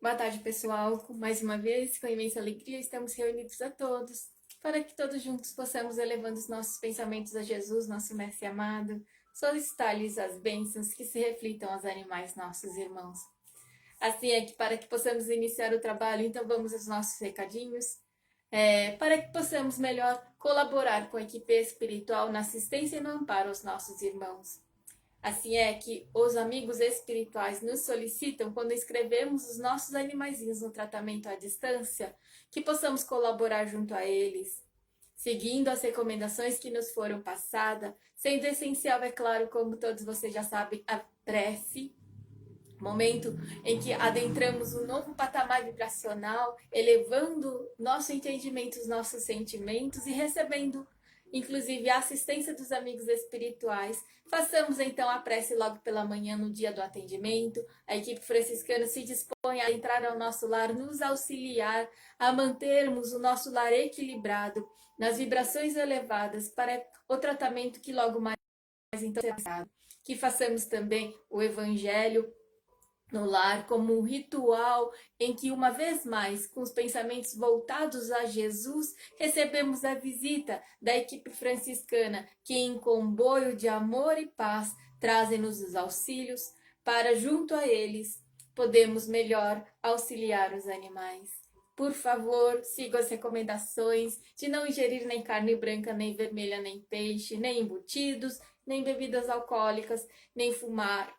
Boa tarde, pessoal. Mais uma vez, com imensa alegria, estamos reunidos a todos, para que todos juntos possamos, elevando os nossos pensamentos a Jesus, nosso Mestre amado, solicitar-lhes as bênçãos que se reflitam aos animais, nossos irmãos. Assim é que, para que possamos iniciar o trabalho, então vamos aos nossos recadinhos, para que possamos melhor colaborar com a equipe espiritual na assistência e no amparo aos nossos irmãos. Assim é que os amigos espirituais nos solicitam, quando escrevemos os nossos animaizinhos no tratamento à distância, que possamos colaborar junto a eles, seguindo as recomendações que nos foram passadas, sendo essencial, é claro, como todos vocês já sabem, a prece, momento em que adentramos um novo patamar vibracional, elevando nosso entendimento, os nossos sentimentos e recebendo, inclusive, a assistência dos amigos espirituais. Façamos então a prece logo pela manhã, no dia do atendimento. A equipe franciscana se dispõe a entrar ao nosso lar, nos auxiliar a mantermos o nosso lar equilibrado nas vibrações elevadas para o tratamento que logo mais então será. Que façamos também o evangelho no lar como um ritual em que, uma vez mais, com os pensamentos voltados a Jesus, recebemos a visita da equipe franciscana, que em comboio de amor e paz trazem-nos os auxílios para, junto a eles, podemos melhor auxiliar os animais. Por favor, sigam as recomendações de não ingerir nem carne branca, nem vermelha, nem peixe, nem embutidos, nem bebidas alcoólicas, nem fumar,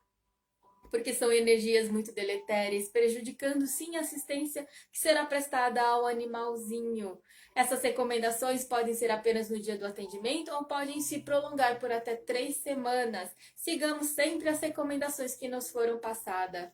porque são energias muito deletérias, prejudicando sim a assistência que será prestada ao animalzinho. Essas recomendações podem ser apenas no dia do atendimento ou podem se prolongar por até 3 semanas. Sigamos sempre as recomendações que nos foram passadas.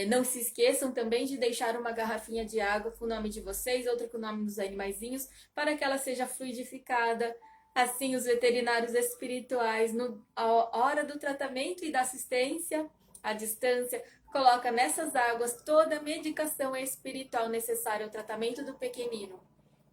Não se esqueçam também de deixar uma garrafinha de água com o nome de vocês, outra com o nome dos animaizinhos, para que ela seja fluidificada. Assim, os veterinários espirituais, à hora do tratamento e da assistência à distância, coloca nessas águas toda a medicação espiritual necessária ao tratamento do pequenino.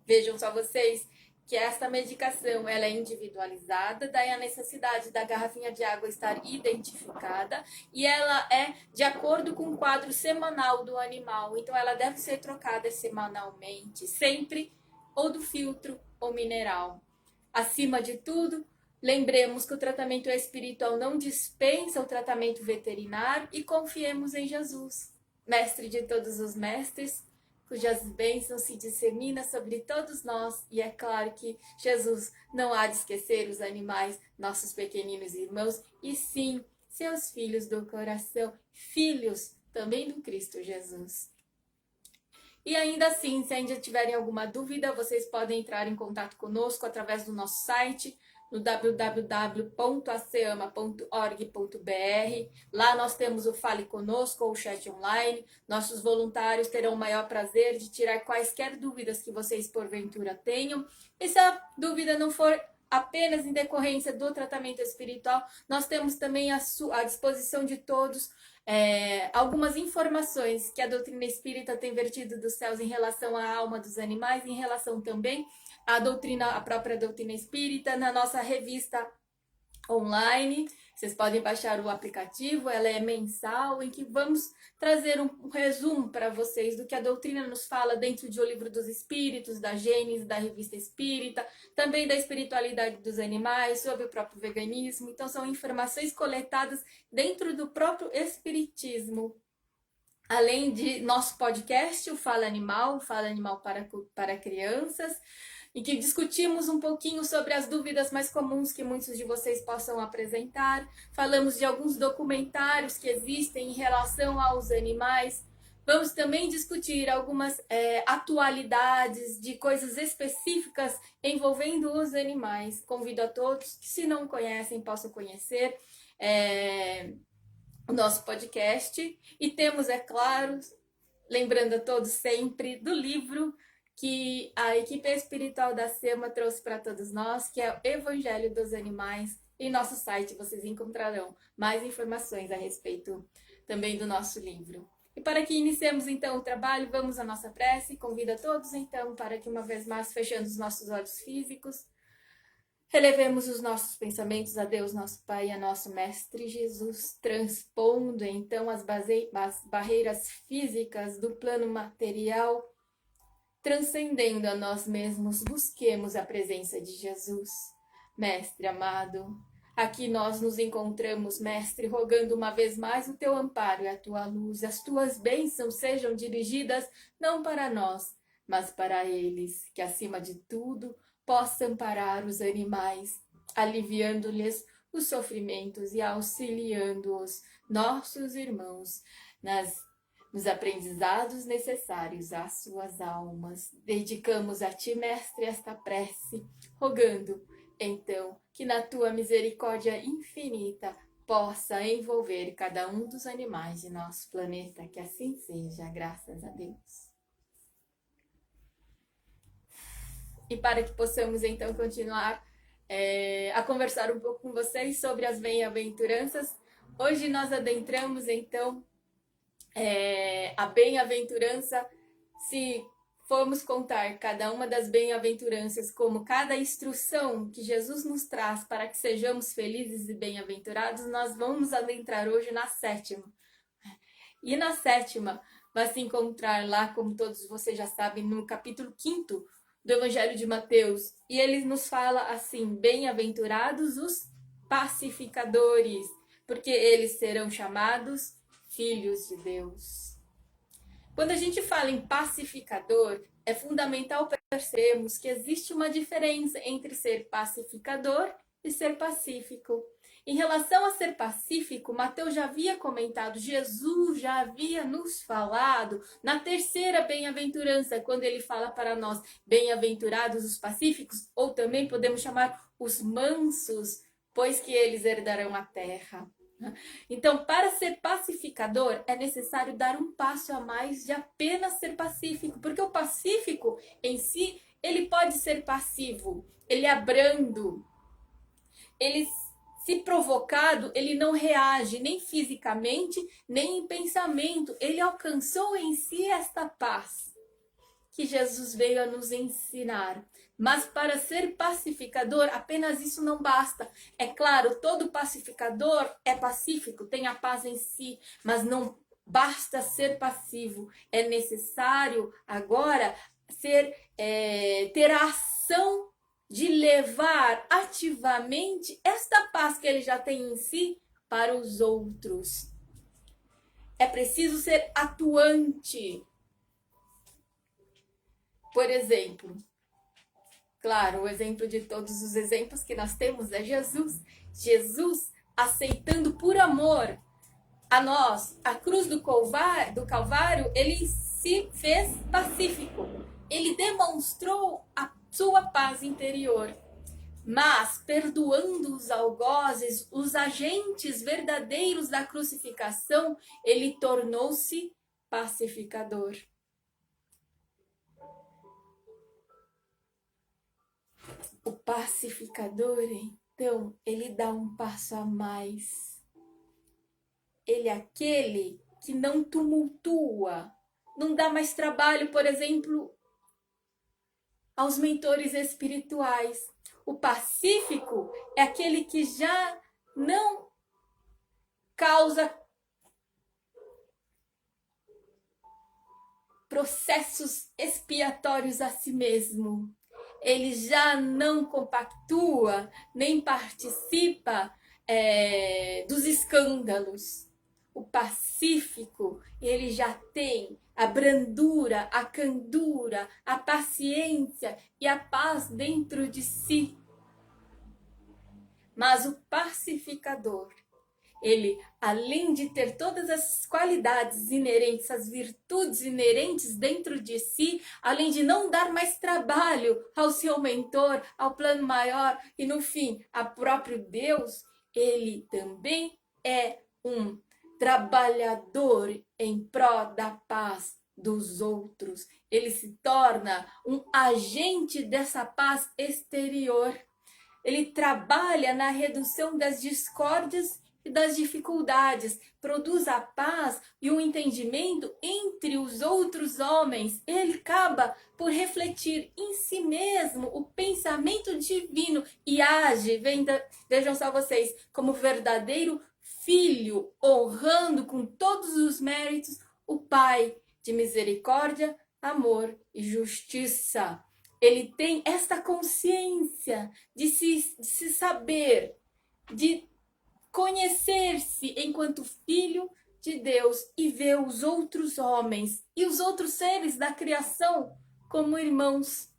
Vejam só vocês que esta medicação ela é individualizada, daí a necessidade da garrafinha de água estar identificada e ela é de acordo com o quadro semanal do animal, então ela deve ser trocada semanalmente, sempre ou do filtro ou mineral. Acima de tudo, lembremos que o tratamento espiritual não dispensa o tratamento veterinário e confiemos em Jesus, mestre de todos os mestres, cujas bênçãos se disseminam sobre todos nós. E é claro que Jesus não há de esquecer os animais, nossos pequeninos irmãos, e sim, seus filhos do coração, filhos também do Cristo Jesus. E ainda assim, se ainda tiverem alguma dúvida, vocês podem entrar em contato conosco através do nosso site, no www.aceama.org.br. Lá nós temos o Fale Conosco ou o chat online. Nossos voluntários terão o maior prazer de tirar quaisquer dúvidas que vocês porventura tenham. E se a dúvida não for apenas em decorrência do tratamento espiritual, nós temos também à disposição de todos algumas informações que a doutrina espírita tem vertido dos céus em relação à alma dos animais, em relação também à própria doutrina espírita, na nossa revista online. Vocês podem baixar o aplicativo, ela é mensal, em que vamos trazer um resumo para vocês do que a doutrina nos fala dentro de O Livro dos Espíritos, da Gênesis, da Revista Espírita, também da espiritualidade dos animais, sobre o próprio veganismo. Então, são informações coletadas dentro do próprio Espiritismo. Além de nosso podcast, o Fala Animal para crianças, em que discutimos um pouquinho sobre as dúvidas mais comuns que muitos de vocês possam apresentar. Falamos de alguns documentários que existem em relação aos animais. Vamos também discutir algumas atualidades de coisas específicas envolvendo os animais. Convido a todos que, se não conhecem, possam conhecer o nosso podcast. E temos, é claro, lembrando a todos sempre do livro que a equipe espiritual da SEMA trouxe para todos nós, que é o Evangelho dos Animais. Em nosso site vocês encontrarão mais informações a respeito também do nosso livro. E para que iniciemos então o trabalho, vamos à nossa prece. Convido a todos então para que, uma vez mais, fechando os nossos olhos físicos, Elevemos os nossos pensamentos a Deus, nosso Pai, e a nosso Mestre Jesus, transpondo então as barreiras físicas do plano material, transcendendo a nós mesmos, busquemos a presença de Jesus. Mestre amado, aqui nós nos encontramos, Mestre, rogando uma vez mais o teu amparo e a tua luz. As tuas bênçãos sejam dirigidas não para nós, mas para eles, que acima de tudo possa amparar os animais, aliviando-lhes os sofrimentos e auxiliando-os, nossos irmãos, nos aprendizados necessários às suas almas. Dedicamos a ti, Mestre, esta prece, rogando, então, que na tua misericórdia infinita possa envolver cada um dos animais de nosso planeta. Que assim seja, graças a Deus. E para que possamos, então, continuar a conversar um pouco com vocês sobre as bem-aventuranças, hoje nós adentramos, então, a bem-aventurança, se formos contar cada uma das bem-aventuranças como cada instrução que Jesus nos traz para que sejamos felizes e bem-aventurados, nós vamos adentrar hoje na 7ª. E na 7ª vai se encontrar lá, como todos vocês já sabem, no capítulo 5º do Evangelho de Mateus. E ele nos fala assim: bem-aventurados os pacificadores, porque eles serão chamados filhos de Deus. Quando a gente fala em pacificador, é fundamental percebermos que existe uma diferença entre ser pacificador e ser pacífico. Em relação a ser pacífico, Mateus já havia comentado, Jesus já havia nos falado na 3ª bem-aventurança, quando ele fala para nós, bem-aventurados os pacíficos, ou também podemos chamar os mansos, pois que eles herdarão a terra. Então, para ser pacificador, é necessário dar um passo a mais de apenas ser pacífico, porque o pacífico em si, ele pode ser passivo, ele é brando, ele, se provocado, ele não reage nem fisicamente, nem em pensamento, ele alcançou em si esta paz que Jesus veio a nos ensinar. Mas para ser pacificador, apenas isso não basta. É claro, todo pacificador é pacífico, tem a paz em si, mas não basta ser passivo. É necessário agora ter a ação de levar ativamente esta paz que ele já tem em si para os outros. É preciso ser atuante. Por exemplo, claro, o exemplo de todos os exemplos que nós temos é Jesus. Jesus, aceitando por amor a nós a cruz do Calvário, ele se fez pacífico. Ele demonstrou a sua paz interior. Mas, perdoando os algozes, os agentes verdadeiros da crucificação, ele tornou-se pacificador. O pacificador, então, ele dá um passo a mais. Ele é aquele que não tumultua, não dá mais trabalho, por exemplo, aos mentores espirituais. O pacífico é aquele que já não causa processos expiatórios a si mesmo. Ele já não compactua, nem participa dos escândalos. O pacífico, ele já tem a brandura, a candura, a paciência e a paz dentro de si. Mas o pacificador, ele, além de ter todas as qualidades inerentes, as virtudes inerentes dentro de si, além de não dar mais trabalho ao seu mentor, ao plano maior e, no fim, a próprio Deus, ele também é um trabalhador em prol da paz dos outros. Ele se torna um agente dessa paz exterior. Ele trabalha na redução das discórdias e das dificuldades, produz a paz e o entendimento entre os outros homens. Ele acaba por refletir em si mesmo o pensamento divino e age, vejam só vocês, como verdadeiro filho, honrando com todos os méritos o Pai de misericórdia, amor e justiça. Ele tem esta consciência de se saber, de conhecer-se enquanto filho de Deus e ver os outros homens e os outros seres da criação como irmãos.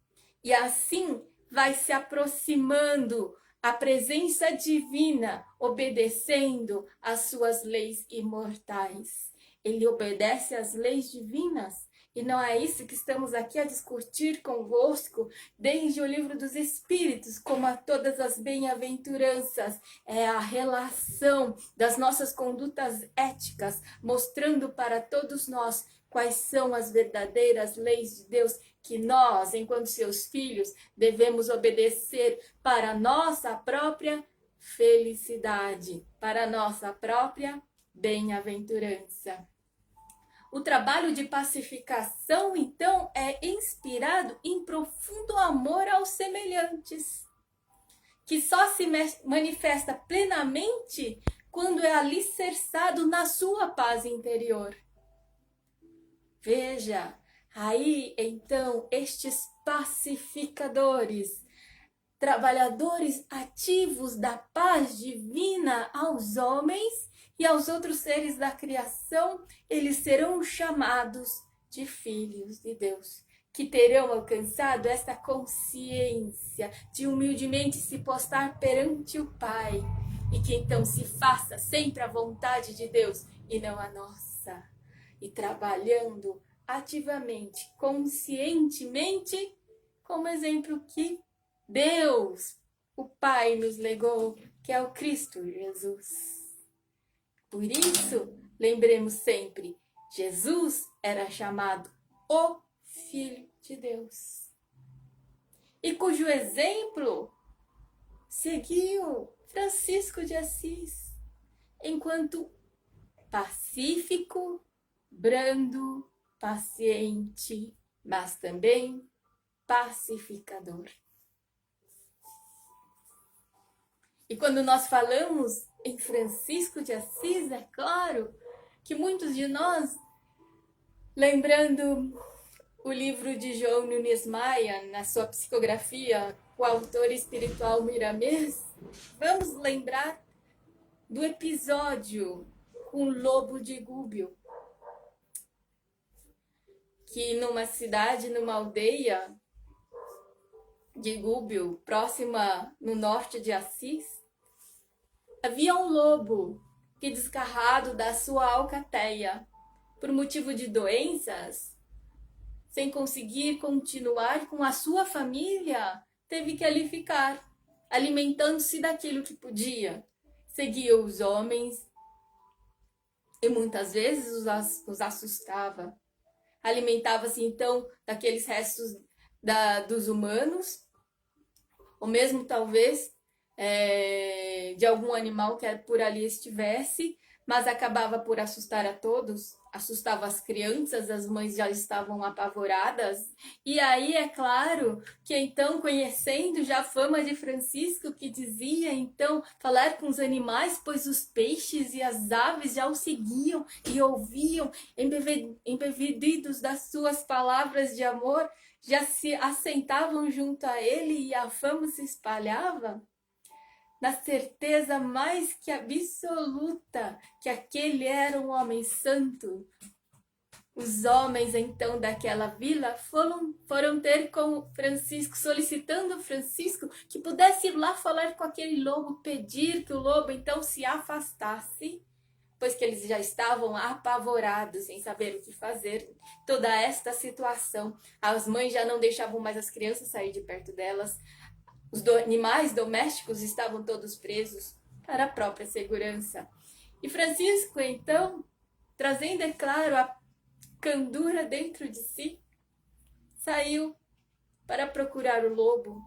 E assim vai se aproximando a presença divina, obedecendo às suas leis imortais. Ele obedece às leis divinas. E não é isso que estamos aqui a discutir convosco desde o livro dos Espíritos, como a todas as bem-aventuranças. É a relação das nossas condutas éticas, mostrando para todos nós quais são as verdadeiras leis de Deus que nós, enquanto seus filhos, devemos obedecer para a nossa própria felicidade, para a nossa própria bem-aventurança. O trabalho de pacificação, então, é inspirado em profundo amor aos semelhantes, que só se manifesta plenamente quando é alicerçado na sua paz interior. Veja, aí, então, estes pacificadores, trabalhadores ativos da paz divina aos homens e aos outros seres da criação, eles serão chamados de filhos de Deus, que terão alcançado esta consciência de humildemente se postar perante o Pai, e que então se faça sempre a vontade de Deus e não a nossa, e trabalhando ativamente, conscientemente, como exemplo que Deus, o Pai, nos legou, que é o Cristo Jesus. Por isso, lembremos sempre, Jesus era chamado o Filho de Deus, e cujo exemplo seguiu Francisco de Assis, enquanto pacífico, brando, paciente, mas também pacificador. E quando nós falamos em Francisco de Assis, é claro que muitos de nós, lembrando o livro de João Nunes Maia, na sua psicografia, o autor espiritual Miramês, vamos lembrar do episódio com o lobo de Gúbio, que numa cidade, numa aldeia de Gúbio, próxima no norte de Assis, havia um lobo que, desgarrado da sua alcateia, por motivo de doenças, sem conseguir continuar com a sua família, teve que ali ficar, alimentando-se daquilo que podia. Seguia os homens e muitas vezes os assustava. Alimentava-se então daqueles restos dos humanos, ou mesmo talvez de algum animal que por ali estivesse, mas acabava por assustar a todos, assustava as crianças, as mães já estavam apavoradas. E aí é claro que então, conhecendo já a fama de Francisco, que dizia então falar com os animais, pois os peixes e as aves já o seguiam e ouviam, embevedidos das suas palavras de amor, já se assentavam junto a ele e a fama se espalhava, na certeza mais que absoluta que aquele era um homem santo. Os homens, então, daquela vila foram ter com Francisco, solicitando Francisco que pudesse ir lá falar com aquele lobo, pedir que o lobo, então, se afastasse, pois que eles já estavam apavorados, sem saber o que fazer. Toda esta situação, as mães já não deixavam mais as crianças sair de perto delas, os animais domésticos estavam todos presos para a própria segurança. E Francisco, então, trazendo, é claro, a candura dentro de si, saiu para procurar o lobo.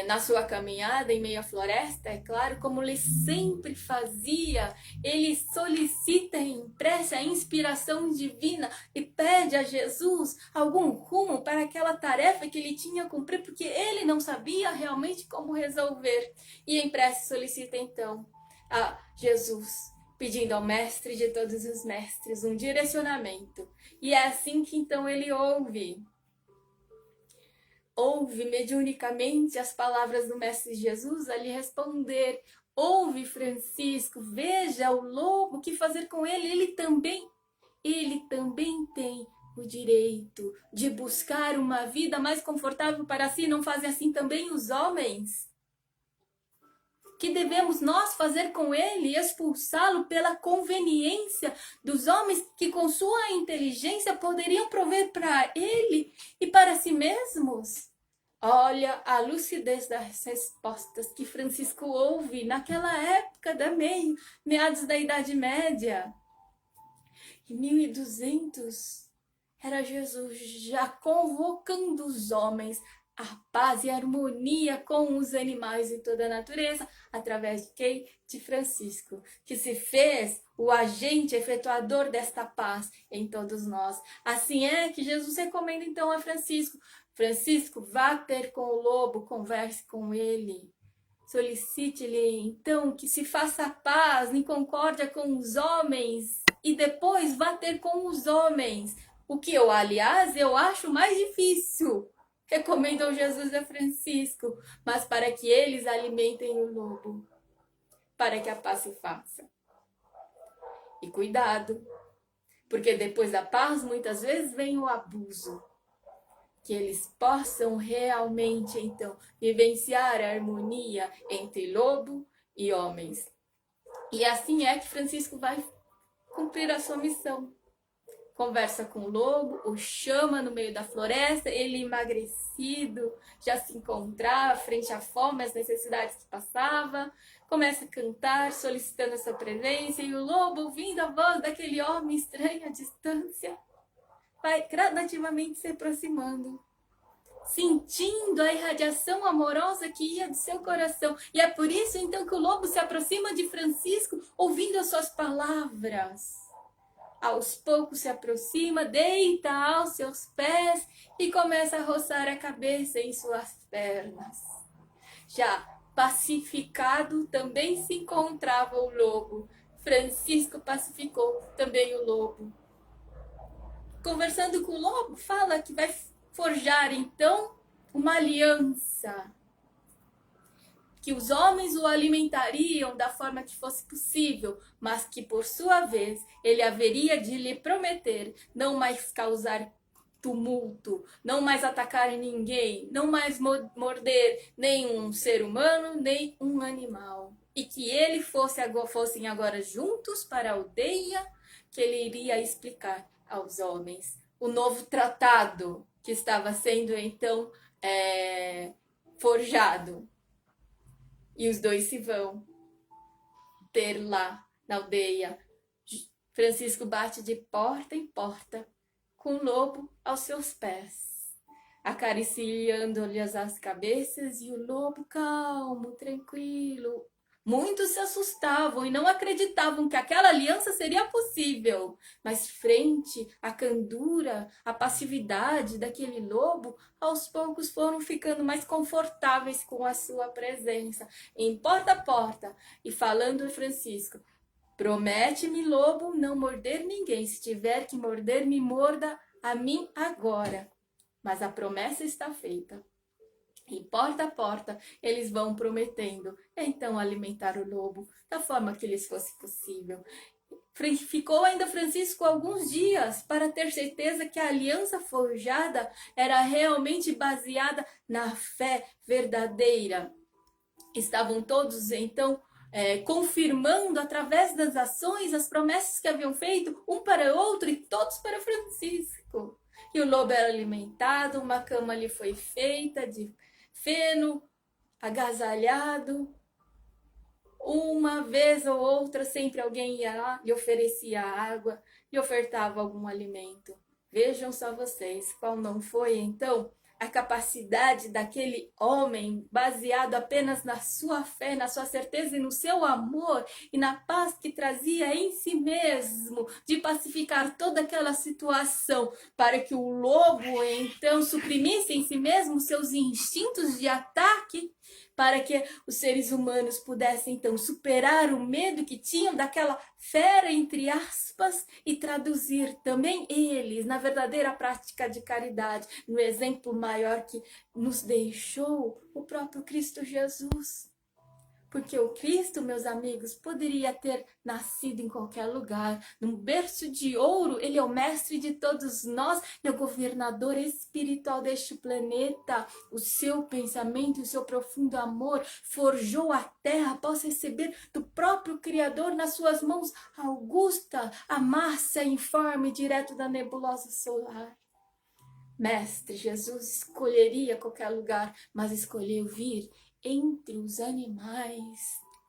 na sua caminhada em meio à floresta, é claro, como ele sempre fazia, ele solicita em prece a inspiração divina e pede a Jesus algum rumo para aquela tarefa que ele tinha a cumprir, porque ele não sabia realmente como resolver. E em prece solicita então a Jesus, pedindo ao mestre de todos os mestres um direcionamento. E é assim que então ele ouve mediunicamente as palavras do Mestre Jesus a lhe responder. Ouve, Francisco, veja o lobo, o que fazer com ele? Ele também tem o direito de buscar uma vida mais confortável para si. Não fazem assim também os homens? Que devemos nós fazer com ele? Expulsá-lo pela conveniência dos homens que com sua inteligência poderiam prover para ele e para si mesmos? Olha a lucidez das respostas que Francisco ouve naquela época meados da Idade Média. Em 1200 era Jesus já convocando os homens a paz e harmonia com os animais e toda a natureza, através de quem? De Francisco, que se fez o agente efetuador desta paz em todos nós. Assim é que Jesus recomenda então a Francisco: Francisco, vá ter com o lobo, converse com ele. Solicite-lhe então que se faça paz em concórdia com os homens e depois vá ter com os homens. O que eu, aliás, eu acho mais difícil. Recomendam Jesus a Francisco, mas para que eles alimentem o lobo, para que a paz se faça. E cuidado, porque depois da paz muitas vezes vem o abuso. Que eles possam realmente, então, vivenciar a harmonia entre lobo e homens. E assim é que Francisco vai cumprir a sua missão. Conversa com o lobo, o chama no meio da floresta, ele emagrecido, já se encontrava frente à fome, às necessidades que passava, começa a cantar, solicitando a sua presença, e o lobo, ouvindo a voz daquele homem estranho à distância, vai gradativamente se aproximando, sentindo a irradiação amorosa que ia do seu coração. E é por isso então que o lobo se aproxima de Francisco, ouvindo as suas palavras. Aos poucos se aproxima, deita aos seus pés e começa a roçar a cabeça em suas pernas. Já pacificado também se encontrava o lobo. Francisco pacificou também o lobo. Conversando com o lobo, fala que vai forjar então uma aliança, que os homens o alimentariam da forma que fosse possível, mas que por sua vez ele haveria de lhe prometer não mais causar tumulto, não mais atacar ninguém, não mais morder nenhum ser humano, nem um animal. E que ele fossem agora juntos para a aldeia, que ele iria explicar aos homens o novo tratado que estava sendo então forjado. E os dois se vão ter lá na aldeia. Francisco bate de porta em porta, com o lobo aos seus pés, acariciando-lhes as cabeças, e o lobo calmo, tranquilo. Muitos se assustavam e não acreditavam que aquela aliança seria possível, mas frente à candura, à passividade daquele lobo, aos poucos foram ficando mais confortáveis com a sua presença, em porta a porta, e falando a Francisco: promete-me, lobo, não morder ninguém. Se tiver que morder, me morda a mim agora. Mas a promessa está feita. E porta a porta, eles vão prometendo, então, alimentar o lobo da forma que lhes fosse possível. Ficou ainda Francisco alguns dias para ter certeza que a aliança forjada era realmente baseada na fé verdadeira. Estavam todos, então, confirmando através das ações as promessas que haviam feito um para o outro e todos para Francisco. E o lobo era alimentado, uma cama lhe foi feita de feno, agasalhado. Uma vez ou outra, sempre alguém ia lá, lhe oferecia água, lhe ofertava algum alimento. Vejam só vocês, qual não foi, então, a capacidade daquele homem, baseado apenas na sua fé, na sua certeza e no seu amor e na paz que trazia em si mesmo, de pacificar toda aquela situação, para que o lobo então suprimisse em si mesmo seus instintos de ataque, para que os seres humanos pudessem então superar o medo que tinham daquela fera, entre aspas, e traduzir também eles na verdadeira prática de caridade, no exemplo maior que nos deixou o próprio Cristo Jesus. Porque o Cristo, meus amigos, poderia ter nascido em qualquer lugar, num berço de ouro. Ele é o mestre de todos nós, é o governador espiritual deste planeta. O seu pensamento, o seu profundo amor forjou a terra após receber do próprio Criador nas suas mãos augusta a massa informe direto da nebulosa solar. Mestre Jesus escolheria qualquer lugar, mas escolheu vir entre os animais,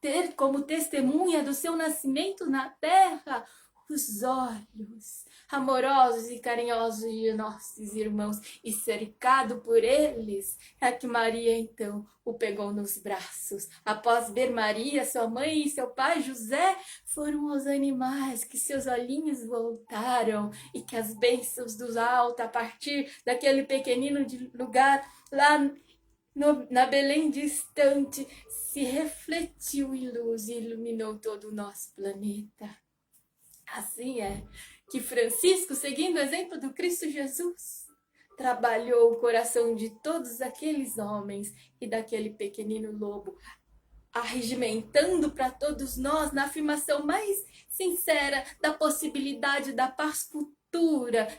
ter como testemunha do seu nascimento na terra os olhos amorosos e carinhosos de nossos irmãos, e cercado por eles, é que Maria então o pegou nos braços. Após ver Maria, sua mãe e seu pai José, foram aos animais que seus olhinhos voltaram, e que as bênçãos do alto, a partir daquele pequenino lugar lá na Belém distante, se refletiu em luz e iluminou todo o nosso planeta. Assim é que Francisco, seguindo o exemplo do Cristo Jesus, trabalhou o coração de todos aqueles homens e daquele pequenino lobo, arregimentando para todos nós na afirmação mais sincera da possibilidade da paz futura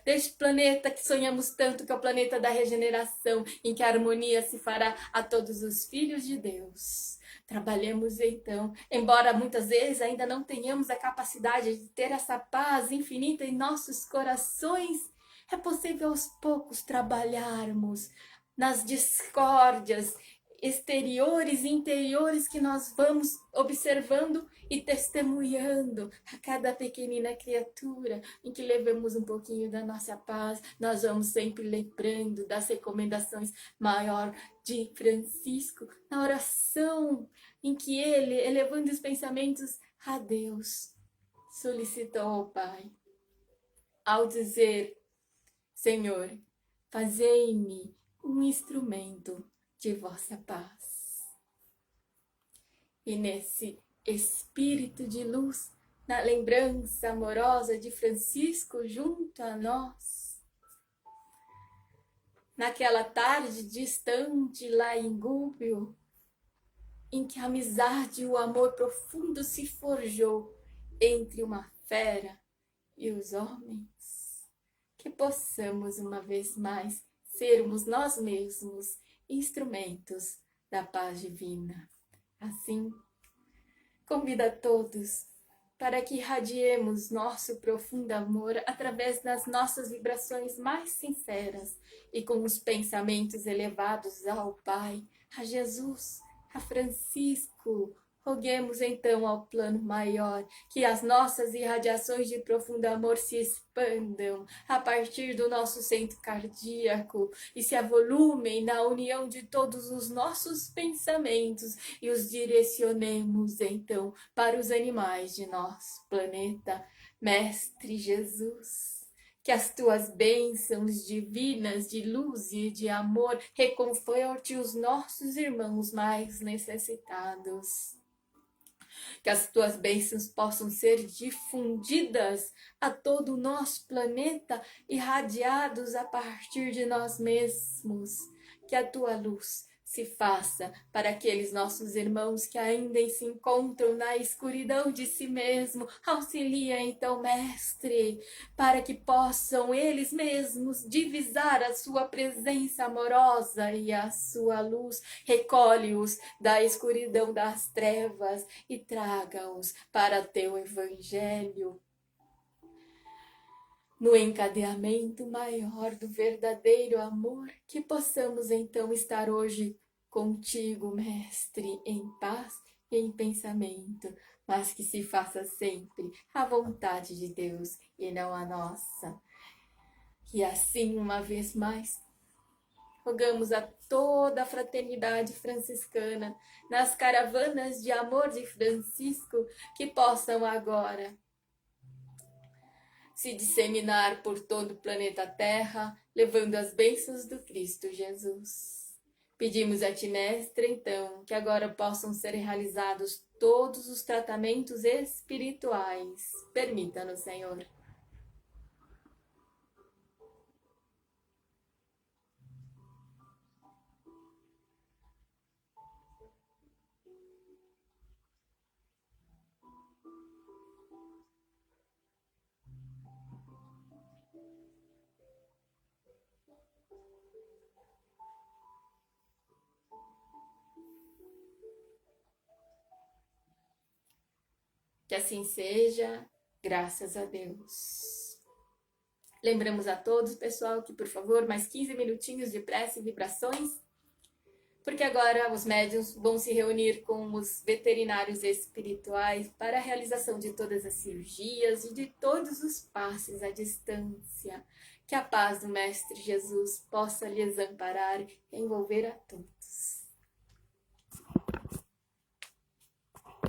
deste planeta que sonhamos tanto, que é o planeta da regeneração, em que a harmonia se fará a todos os filhos de Deus. Trabalhemos então, embora muitas vezes ainda não tenhamos a capacidade de ter essa paz infinita em nossos corações, é possível aos poucos trabalharmos nas discórdias exteriores e interiores que nós vamos observando e testemunhando a cada pequenina criatura, em que levamos um pouquinho da nossa paz. Nós vamos sempre lembrando das recomendações maior de Francisco, na oração em que ele, elevando os pensamentos a Deus, solicitou ao Pai, ao dizer: Senhor, fazei-me um instrumento de vossa paz. E nesse espírito de luz, na lembrança amorosa de Francisco junto a nós, naquela tarde distante lá em Gúbio, em que a amizade e o amor profundo se forjou entre uma fera e os homens, que possamos uma vez mais sermos nós mesmos instrumentos da paz divina. Assim, convido a todos para que irradiemos nosso profundo amor através das nossas vibrações mais sinceras e com os pensamentos elevados ao Pai, a Jesus, a Francisco. Roguemos então ao plano maior que as nossas irradiações de profundo amor se expandam a partir do nosso centro cardíaco e se avolumem na união de todos os nossos pensamentos e os direcionemos então para os animais de nosso planeta. Mestre Jesus, que as tuas bênçãos divinas de luz e de amor reconforte os nossos irmãos mais necessitados. Que as tuas bênçãos possam ser difundidas a todo o nosso planeta, irradiados a partir de nós mesmos. Que a tua luz se faça para aqueles nossos irmãos que ainda se encontram na escuridão de si mesmo. Auxilia então, Mestre, para que possam eles mesmos divisar a sua presença amorosa e a sua luz. Recolhe-os da escuridão das trevas e traga-os para teu evangelho, no encadeamento maior do verdadeiro amor, que possamos então estar hoje contigo, Mestre, em paz e em pensamento, mas que se faça sempre a vontade de Deus e não a nossa. E assim, uma vez mais, rogamos a toda a fraternidade franciscana, nas caravanas de amor de Francisco, que possam agora se disseminar por todo o planeta Terra, levando as bênçãos do Cristo Jesus. Pedimos a Ti, Mestre, então, que agora possam ser realizados todos os tratamentos espirituais. Permita-nos, Senhor. Que assim seja, graças a Deus. Lembramos a todos, pessoal, que por favor, mais 15 minutinhos de prece e vibrações, porque agora os médiuns vão se reunir com os veterinários espirituais para a realização de todas as cirurgias e de todos os passes à distância. Que a paz do Mestre Jesus possa lhes amparar e envolver a todos.